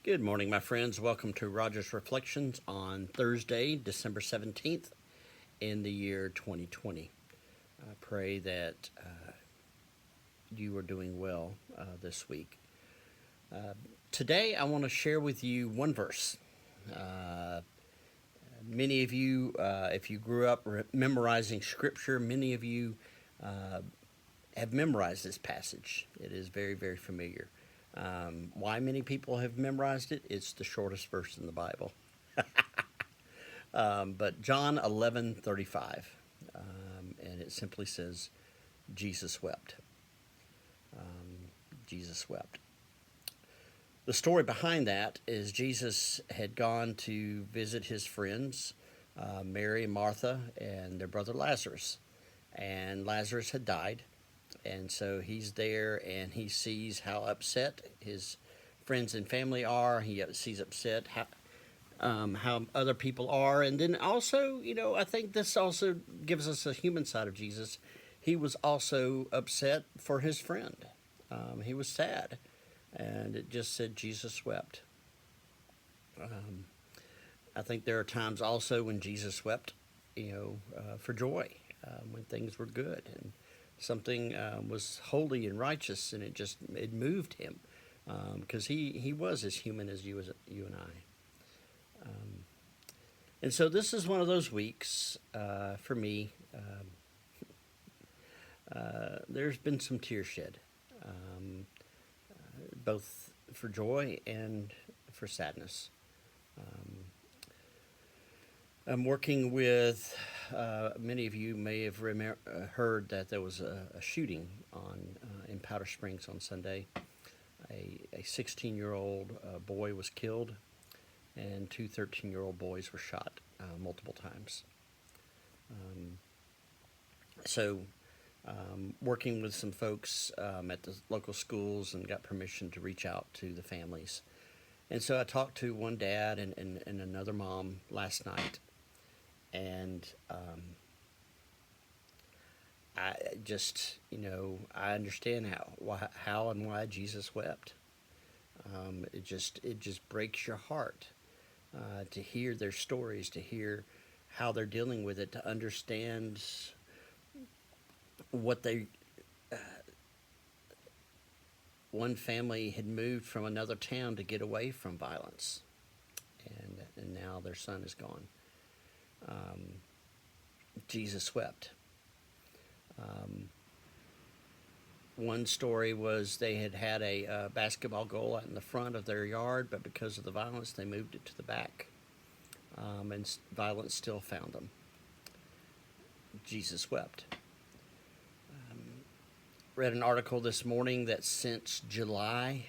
Good morning, my friends. Welcome to Roger's Reflections on Thursday, December 17th in the year 2020. I pray that you are doing well this week. Today, I want to share with you one verse. Many of you, if you grew up memorizing Scripture, many of you have memorized this passage. It is very, very familiar. Why many people have memorized it? It's the shortest verse in the Bible. But John 11:35, and it simply says, Jesus wept. Jesus wept. The story behind that is Jesus had gone to visit his friends, Mary and Martha, and their brother Lazarus. And Lazarus had died. And so he's there and he sees how upset his friends and family are. He sees upset how other people are. And then also, I think this also gives us a human side of Jesus. He was also upset for his friend. He was sad. And it just said Jesus wept. I think there are times also when Jesus wept, for joy, when things were good and something was holy and righteous, and it moved him because he was as human as you and I. And so this is one of those weeks for me. There's been some tears shed, both for joy and for sadness. I'm working with, many of you may have heard that there was a shooting in Powder Springs on Sunday. A 16-year-old boy was killed, and two 13-year-old boys were shot multiple times. Working with some folks at the local schools and got permission to reach out to the families. And so I talked to one dad and another mom last night. And I just, I understand how and why Jesus wept. It just breaks your heart to hear their stories, to hear how they're dealing with it, to understand what one family had moved from another town to get away from violence, and now their son is gone. Jesus wept. One story was they had a basketball goal out in the front of their yard, but because of the violence, they moved it to the back, and violence still found them. Jesus wept. Read an article this morning that since July,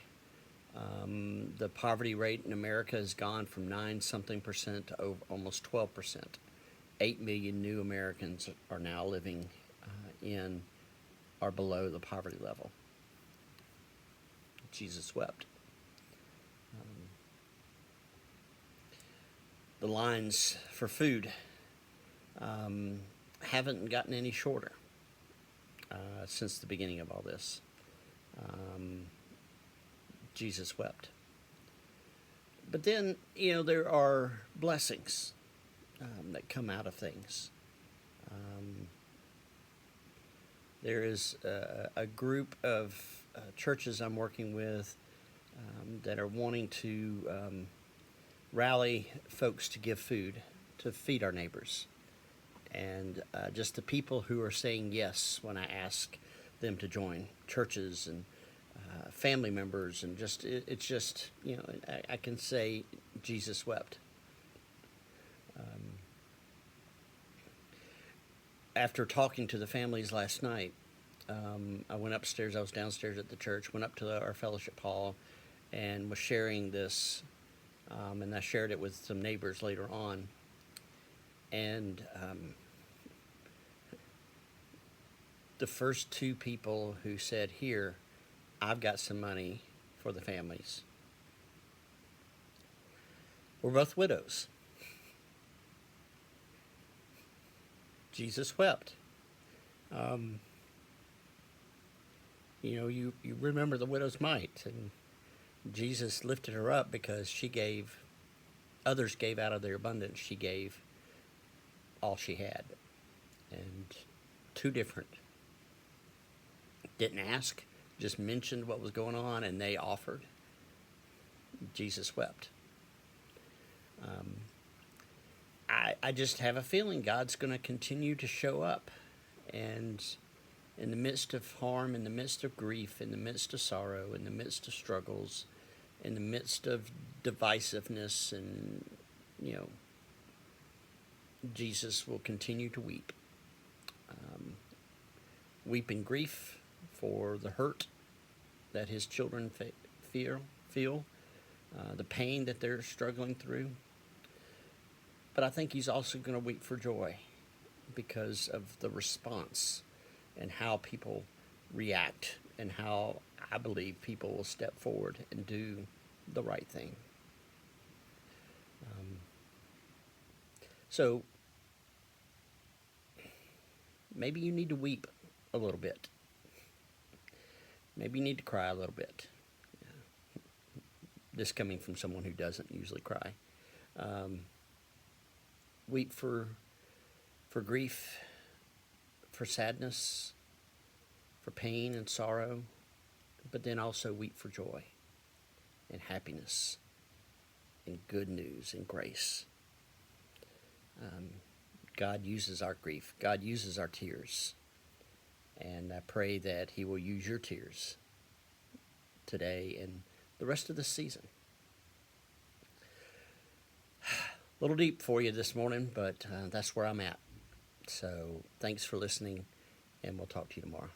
the poverty rate in America has gone from 9-something% to almost 12%. 8 million new Americans are now living in or below the poverty level. Jesus wept. The lines for food haven't gotten any shorter since the beginning of all this. Jesus wept. But then, there are blessings that come out of things. There is a group of churches I'm working with that are wanting to rally folks to give food, to feed our neighbors. And just the people who are saying yes when I ask them to join, churches and family members, and it's just, I can say Jesus wept. After talking to the families last night, I went upstairs. I was downstairs at the church, went up to our fellowship hall, and was sharing this, and I shared it with some neighbors later on. And the first two people who said, "Here, I've got some money for the families," were both widows. Jesus wept. You remember the widow's mite, and Jesus lifted her up because others gave out of their abundance. She gave all she had. And two different. Didn't ask, just mentioned what was going on, and they offered. Jesus wept. I just have a feeling God's going to continue to show up. And in the midst of harm, in the midst of grief, in the midst of sorrow, in the midst of struggles, in the midst of divisiveness, and, Jesus will continue to weep. Weep in grief for the hurt that his children feel, the pain that they're struggling through. But I think he's also going to weep for joy because of the response and how people react and how I believe people will step forward and do the right thing. So maybe you need to weep a little bit. Maybe you need to cry a little bit. This coming from someone who doesn't usually cry. Weep for grief, for sadness, for pain and sorrow, but then also weep for joy and happiness and good news and grace. God uses our grief. God uses our tears. And I pray that he will use your tears today and the rest of the season. A little deep for you this morning, but that's where I'm at. So thanks for listening, and we'll talk to you tomorrow.